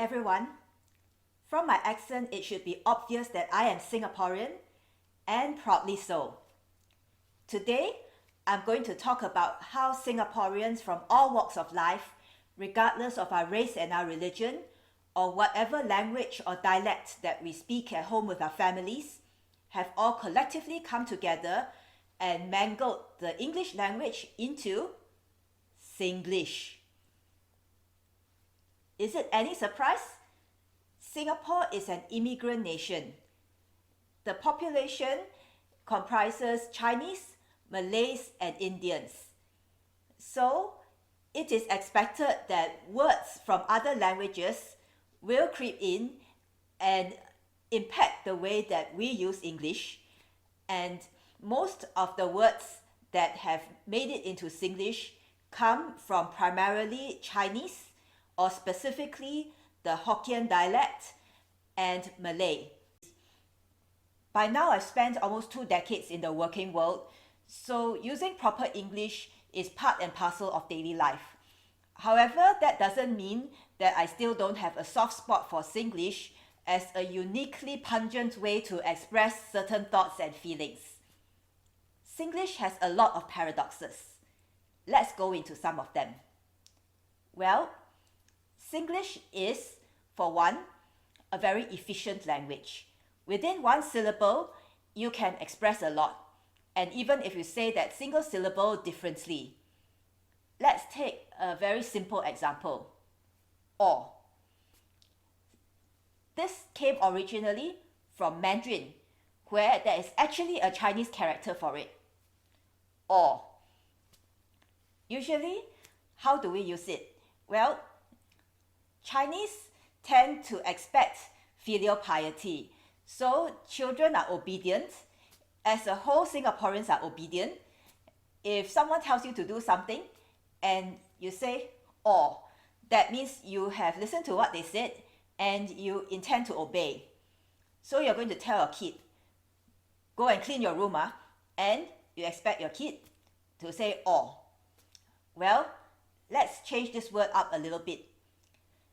everyone. From my accent, it should be obvious that I am Singaporean, and proudly so. Today, I'm going to talk about how Singaporeans from all walks of life, regardless of our race and our religion, or whatever language or dialect that we speak at home with our families, have all collectively come together and mangled the English language into Singlish. Is it any surprise? Singapore is an immigrant nation. The population comprises Chinese, Malays, and Indians. So, it is expected that words from other languages will creep in and impact the way that we use English. And most of the words that have made it into Singlish come from primarily Chinese, or specifically the Hokkien dialect and Malay. By now, I've spent almost 2 decades in the working world, so using proper English is part and parcel of daily life. However, that doesn't mean that I still don't have a soft spot for Singlish as a uniquely pungent way to express certain thoughts and feelings. Singlish has a lot of paradoxes. Let's go into some of them. Well, Singlish is, for one, a very efficient language. Within one syllable, you can express a lot, and even if you say that single syllable differently. Let's take a very simple example. Or. This came originally from Mandarin, where there is actually a Chinese character for it. Or. Usually, how do we use it? Well, Chinese tend to expect filial piety. So children are obedient. As a whole, Singaporeans are obedient. If someone tells you to do something and you say, "or," that means you have listened to what they said and you intend to obey. So you're going to tell your kid, "Go and clean your room," and you expect your kid to say "or." Well, let's change this word up a little bit.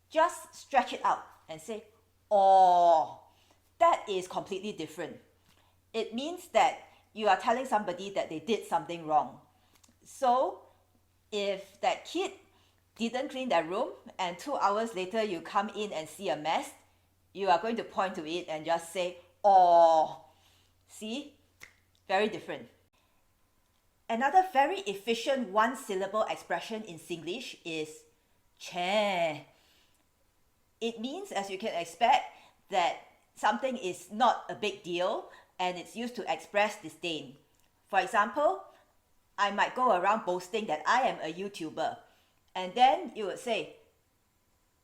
Just stretch it out and say "or." That is completely different. It means that you are telling somebody that they did something wrong. So, if that kid didn't clean their room and 2 hours later you come in and see a mess, you are going to point to it and just say "or." See? Very different. Another very efficient one-syllable expression in Singlish is "che." It means, as you can expect, that something is not a big deal and it's used to express disdain. For example, I might go around boasting that I am a YouTuber, and then you would say,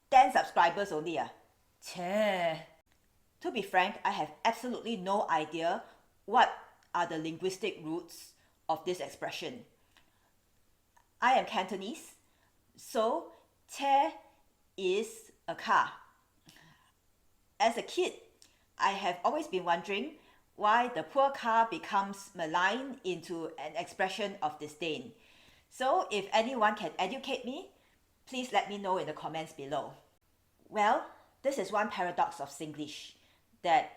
10 subscribers only. Che. To be frank, I have absolutely no idea what are the linguistic roots of this expression. I am Cantonese, so che is a car. As a kid, I have always been wondering why the poor car becomes malign into an expression of disdain. So if anyone can educate me, please let me know in the comments below. Well, this is one paradox of Singlish, that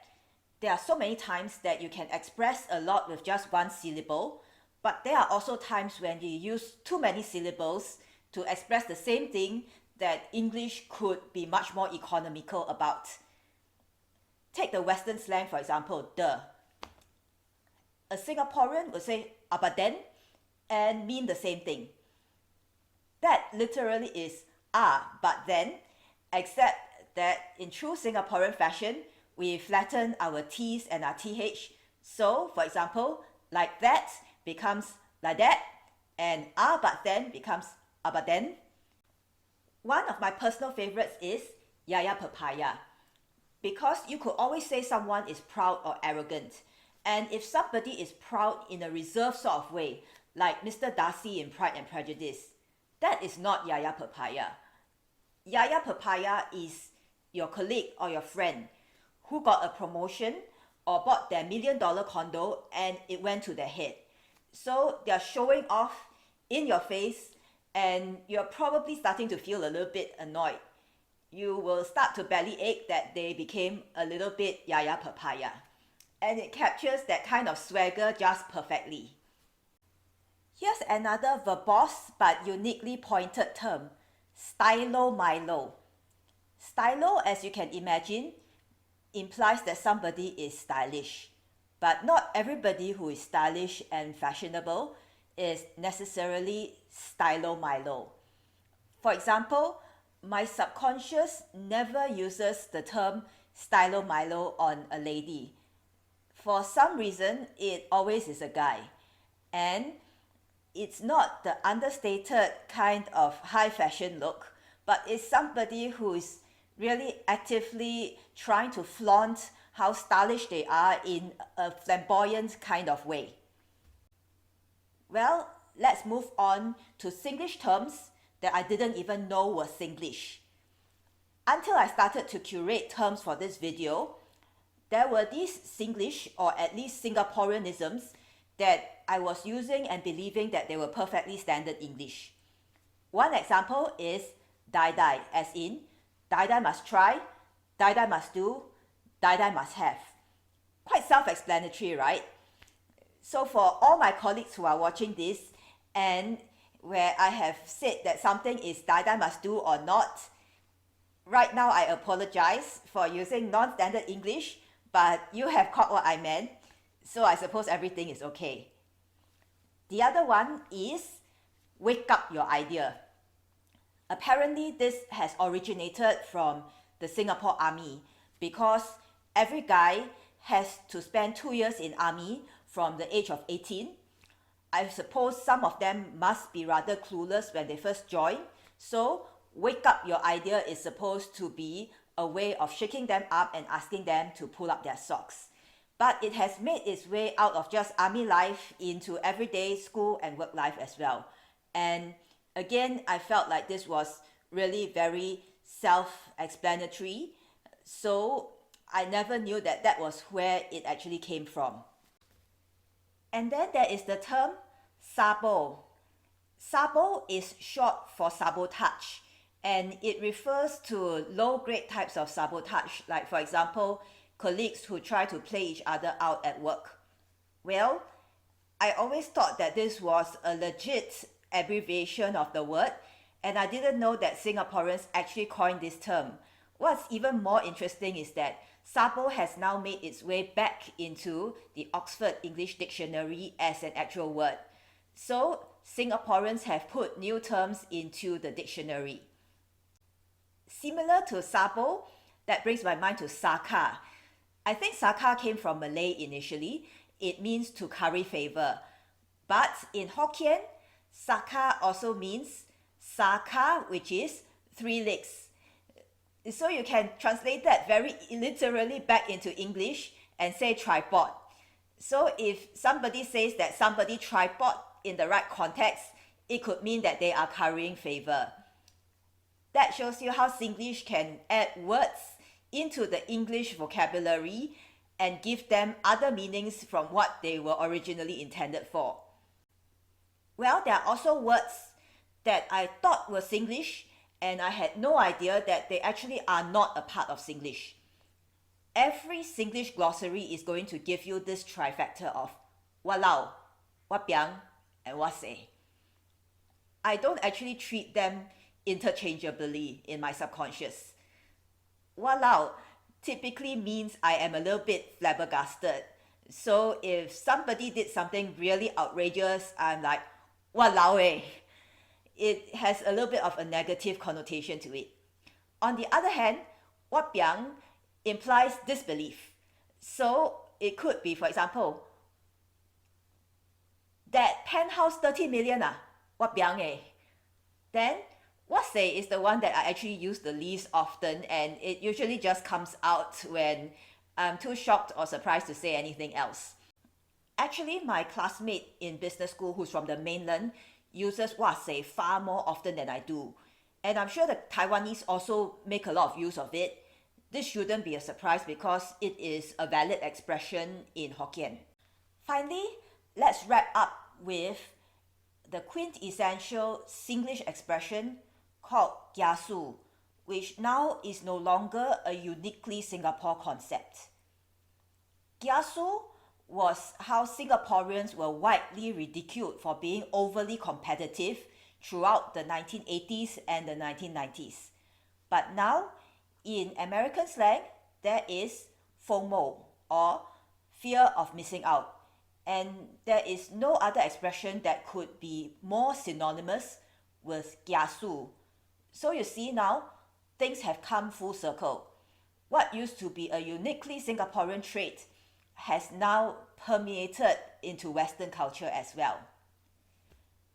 there are so many times that you can express a lot with just one syllable, but there are also times when you use too many syllables to express the same thing that English could be much more economical about. Take the Western slang, for example, "the." A Singaporean would say "but then" and mean the same thing. That literally is but then, except that in true Singaporean fashion, we flatten our T's and our TH. So, for example, "like that" becomes "like that," and but then becomes but then. One of my personal favorites is "yaya papaya," because you could always say someone is proud or arrogant. And if somebody is proud in a reserved sort of way, like Mr. Darcy in Pride and Prejudice, that is not yaya papaya. Yaya papaya is your colleague or your friend who got a promotion or bought their $1 million condo and it went to their head. So they're showing off in your face and you're probably starting to feel a little bit annoyed. you will start to bellyache that they became a little bit yaya papaya. And it captures that kind of swagger just perfectly. Here's another verbose but uniquely pointed term, stylo-milo. Stylo, as you can imagine, implies that somebody is stylish. But not everybody who is stylish and fashionable is necessarily stylo-milo. For example, my subconscious never uses the term stylo-milo on a lady. For some reason, it always is a guy. And it's not the understated kind of high fashion look, but it's somebody who is really actively trying to flaunt how stylish they are in a flamboyant kind of way. Well, let's move on to Singlish terms that I didn't even know were Singlish. Until I started to curate terms for this video, there were these Singlish, or at least Singaporeanisms, that I was using and believing that they were perfectly standard English. One example is die-die, as in, die-die must try, die-die must do, die-die must have. Quite self-explanatory, right? So for all my colleagues who are watching this, and where I have said that something is die-die must do or not, right now I apologize for using non-standard English, but you have caught what I meant, so I suppose everything is okay. The other one is wake up your idea. Apparently this has originated from the Singapore Army because every guy has to spend 2 years in army from the age of 18. I suppose some of them must be rather clueless when they first join, so wake up your idea is supposed to be a way of shaking them up and asking them to pull up their socks. But it has made its way out of just army life into everyday school and work life as well. And again, I felt like this was really very self-explanatory, so I never knew that that was where it actually came from. And then there is the term sabo. Sabo is short for sabotage, and it refers to low-grade types of sabotage, like for example, colleagues who try to play each other out at work. Well, I always thought that this was a legit abbreviation of the word, and I didn't know that Singaporeans actually coined this term. What's even more interesting is that sabo has now made its way back into the Oxford English Dictionary as an actual word. So Singaporeans have put new terms into the dictionary. Similar to sabo, that brings my mind to saka. I think saka came from Malay initially. It means to curry favor. But in Hokkien, saka also means saka, which is 3 legs. So you can translate that very literally back into English and say tripod. So if somebody says that somebody tripod in the right context, it could mean that they are currying favor. That shows you how Singlish can add words into the English vocabulary and give them other meanings from what they were originally intended for. Well, there are also words that I thought were Singlish, and I had no idea that they actually are not a part of Singlish. Every Singlish glossary is going to give you this trifecta of walao, wapiang, and wase. I don't actually treat them interchangeably in my subconscious. Walao typically means I am a little bit flabbergasted. So if somebody did something really outrageous, I'm like, walao eh. It has a little bit of a negative connotation to it. On the other hand, wapiang implies disbelief. So it could be, for example, that penthouse 30 million wapiang eh. Then wase is the one that I actually use the least often, and it usually just comes out when I'm too shocked or surprised to say anything else. Actually, my classmate in business school who's from the mainland uses wase far more often than I do. And I'm sure the Taiwanese also make a lot of use of it. This shouldn't be a surprise because it is a valid expression in Hokkien. Finally, let's wrap up with the quintessential Singlish expression called kiasu, which now is no longer a uniquely Singapore concept. Kiasu was how Singaporeans were widely ridiculed for being overly competitive throughout the 1980s and the 1990s. But now, in American slang, there is FOMO, or fear of missing out. And there is no other expression that could be more synonymous with kiasu. So you see now, things have come full circle. What used to be a uniquely Singaporean trait has now permeated into Western culture as well.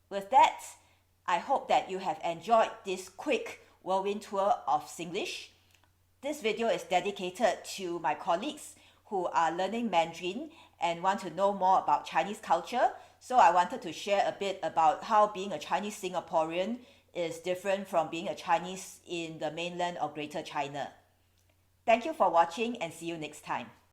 With that, I hope that you have enjoyed this quick whirlwind tour of Singlish. This video is dedicated to my colleagues who are learning Mandarin and want to know more about Chinese culture. So I wanted to share a bit about how being a Chinese Singaporean is different from being a Chinese in the mainland or Greater China. Thank you for watching and see you next time.